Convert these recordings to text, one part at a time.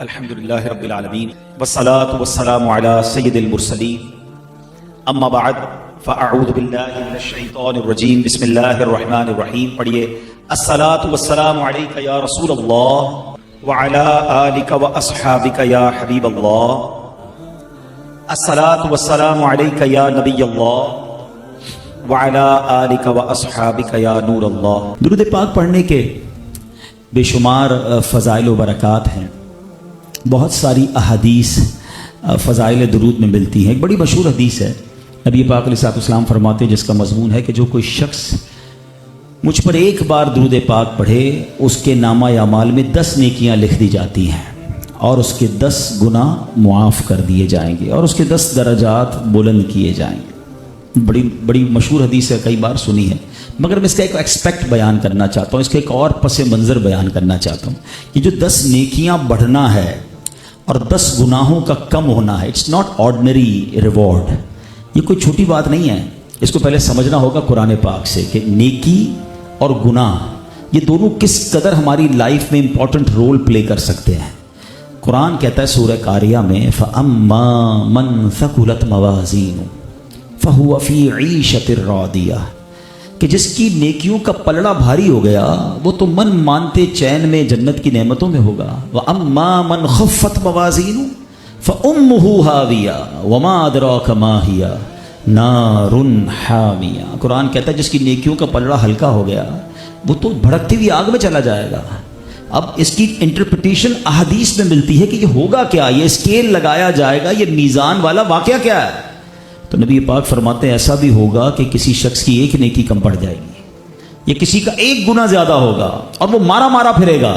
الحمد للہ رب العالمین والصلاة والسلام علی سید المرسلین اما بعد فاعوذ باللہ من الشیطان الرجیم بسم اللہ الرحمن الرحیم. پڑھیے الصلاة والسلام علیک یا رسول اللہ وعلی آلک واصحابک یا حبیب اللہ. الصلاة والسلام علیک یا نبی اللہ وعلی آلک واصحابک یا نور اللہ. درود پاک پڑھنے کے بے شمار فضائل و برکات ہیں. بہت ساری احادیث فضائل درود میں ملتی ہیں. ایک بڑی مشہور حدیث ہے، نبی پاک علیہ السلام فرماتے ہیں، جس کا مضمون ہے کہ جو کوئی شخص مجھ پر ایک بار درود پاک پڑھے اس کے نامہ اعمال میں 10 نیکیاں لکھ دی جاتی ہیں اور اس کے 10 گناہ معاف کر دیے جائیں گے اور اس کے 10 درجات بلند کیے جائیں گے. بڑی مشہور حدیث ہے، کئی بار سنی ہے، مگر میں اس کا ایک ایکسپیکٹ بیان کرنا چاہتا ہوں، اس کا ایک اور پس منظر بیان کرنا چاہتا ہوں. یہ جو 10 نیکیاں بڑھنا ہے اور 10 گناہوں کا کم ہونا ہے، اٹس ناٹ آرڈنری ریوارڈ. یہ کوئی چھوٹی بات نہیں ہے. اس کو پہلے سمجھنا ہوگا قرآن پاک سے کہ نیکی اور گناہ یہ دونوں کس قدر ہماری لائف میں امپورٹنٹ رول پلے کر سکتے ہیں. قرآن کہتا ہے سورہ قاریہ میں فَأَمَّا مَنْ ثَقُلَتْ مَوَازِينُهُ فَهُوَ فِي عِيشَةٍ رَاضِيَةٍ، کہ جس کی نیکیوں کا پلڑا بھاری ہو گیا وہ تو من مانتے چین میں جنت کی نعمتوں میں ہوگا. وَأَمَّا مَنْ خَفَّتْ مَوَازِينُهُ فَأُمُّهُ هَاوِيَةٌ وَمَا أَدْرَاكَ مَا هِيَ نَارٌ حَامِيَةٌ. قرآن کہتا ہے جس کی نیکیوں کا پلڑا ہلکا ہو گیا وہ تو بھڑکتی ہوئی آگ میں چلا جائے گا. اب اس کی انٹرپریٹیشن احادیث میں ملتی ہے کہ یہ ہوگا کیا، یہ اسکیل لگایا جائے گا، یہ میزان والا واقعہ کیا ہے. تو نبی پاک فرماتے ہیں ایسا بھی ہوگا کہ کسی شخص کی ایک نیکی کم پڑ جائے گی یا کسی کا ایک گناہ زیادہ ہوگا اور وہ مارا مارا پھرے گا،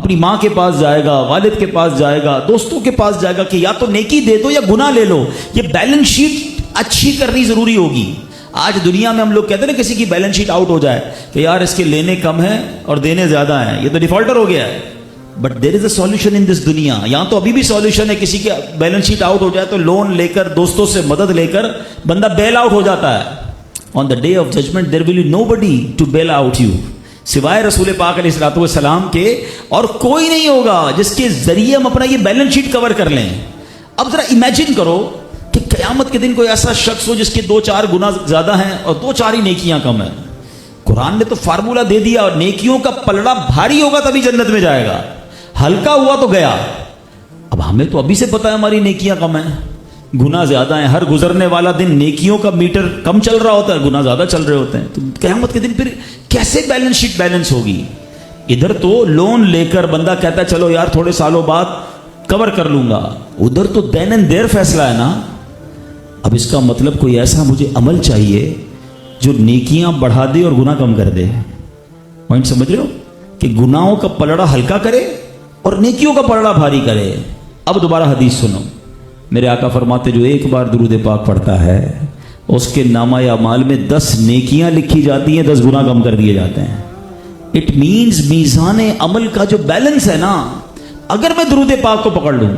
اپنی ماں کے پاس جائے گا، والد کے پاس جائے گا، دوستوں کے پاس جائے گا کہ یا تو نیکی دے دو یا گناہ لے لو. یہ بیلنس شیٹ اچھی کرنی ضروری ہوگی. آج دنیا میں ہم لوگ کہتے ہیں نا کسی کی بیلنس شیٹ آؤٹ ہو جائے کہ یار اس کے لینے کم ہیں اور دینے زیادہ ہیں، یہ تو ڈیفالٹر ہو گیا ہے. But there is a solution in دس دنیا. یہاں تو ابھی بھی سولوشن ہے. کسی کی بیلنس شیٹ آؤٹ ہو جائے تو لون لے کر، دوستوں سے مدد لے کر بندہ بیل آؤٹ ہو جاتا ہے. On the day of judgement there will be nobody to bail out you سوائے رسول پاک علیہ السلام کے، اور کوئی نہیں ہوگا جس کے ذریعے ہم اپنا یہ بیلنس شیٹ کور کر لیں. اب ذرا امیجن کرو کہ قیامت کے دن کوئی ایسا شخص ہو جس کے 2-4 گناہ زیادہ ہیں اور 2-4 ہی نیکیاں کم ہیں. قرآن نے تو فارمولہ دے دیا، اور نیکیوں کا پلڑا بھاری ہوگا تبھی جنت میں جائے گا، ہلکا ہوا تو گیا. اب ہمیں تو ابھی سے پتہ ہے ہماری نیکیاں کم ہیں، گناہ زیادہ ہیں. ہر گزرنے والا دن نیکیوں کا میٹر کم چل رہا ہوتا ہے، گناہ زیادہ چل رہے ہوتے ہیں. تو قیامت کے دن پھر کیسے بیلنس شیٹ بیلنس ہوگی؟ ادھر تو لون لے کر بندہ کہتا ہے چلو یار تھوڑے سالوں بعد کور کر لوں گا، ادھر تو دین اینڈ دیر فیصلہ ہے نا. اب اس کا مطلب کوئی ایسا مجھے عمل چاہیے جو نیکیاں بڑھا دے اور گناہ کم کر دے. پوائنٹ سمجھ رہے ہو کہ گناہوں کا پلڑا ہلکا کرے اور نیکیوں کا پلڑا بھاری کرے. اب دوبارہ حدیث سنو. میرے آقا فرماتے جو ایک بار درود پاک پڑھتا ہے اس کے نامہ اعمال میں 10 نیکیاں لکھی جاتی ہیں، 10 گناہ کم کر دیے جاتے ہیں. اٹ مینز میزان عمل کا جو بیلنس ہے نا، اگر میں درود پاک کو پکڑ لوں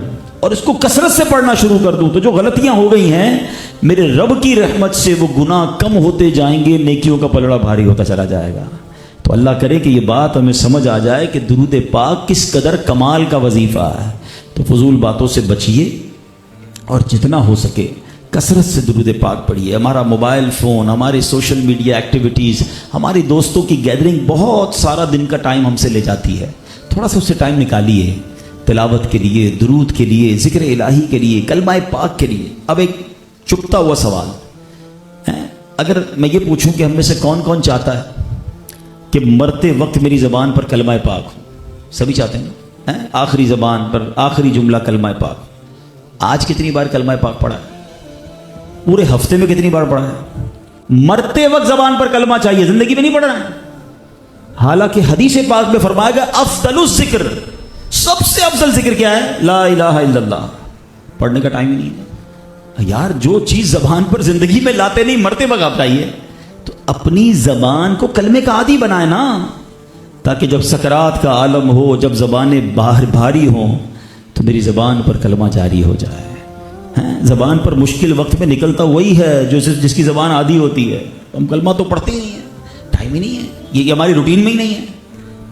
اور اس کو کثرت سے پڑھنا شروع کر دوں تو جو غلطیاں ہو گئی ہیں میرے رب کی رحمت سے وہ گناہ کم ہوتے جائیں گے، نیکیوں کا پلڑا بھاری ہوتا چلا جائے گا. تو اللہ کرے کہ یہ بات ہمیں سمجھ آ جائے کہ درود پاک کس قدر کمال کا وظیفہ ہے. تو فضول باتوں سے بچیے اور جتنا ہو سکے کثرت سے درود پاک پڑھیے. ہمارا موبائل فون، ہمارے سوشل میڈیا ایکٹیویٹیز، ہماری دوستوں کی گیدرنگ بہت سارا دن کا ٹائم ہم سے لے جاتی ہے. تھوڑا سا اس سے ٹائم نکالیے تلاوت کے لیے، درود کے لیے، ذکر الہی کے لیے، کلمہ پاک کے لیے. اب ایک چپتا ہوا سوال ہے، اگر میں یہ پوچھوں کہ ہم میں سے کون کون چاہتا ہے کہ مرتے وقت میری زبان پر کلمہ پاک ہو؟ سبھی چاہتے ہیں آخری زبان پر آخری جملہ کلمہ پاک. آج کتنی بار کلمہ پاک پڑھا ہے؟ پورے ہفتے میں کتنی بار پڑھا ہے؟ مرتے وقت زبان پر کلمہ چاہیے، زندگی میں نہیں پڑھنا ہے. حالانکہ حدیث پاک میں فرمایا گیا افضل الذکر، سب سے افضل ذکر کیا ہے؟ لا الہ الا اللہ. پڑھنے کا ٹائم ہی نہیں ہے. یار جو چیز زبان پر زندگی میں لاتے نہیں، مرتے وقت آپ چاہیے. تو اپنی زبان کو کلمے کا عادی بنائے نا، تاکہ جب سکرات کا عالم ہو، جب زبانیں بھاری ہوں تو میری زبان پر کلمہ جاری ہو جائے. زبان پر مشکل وقت میں نکلتا وہی ہے جس کی زبان عادی ہوتی ہے. ہم کلمہ تو پڑھتے ہی نہیں ہیں، ٹائم ہی نہیں ہے، یہ ہماری روٹین میں ہی نہیں ہے.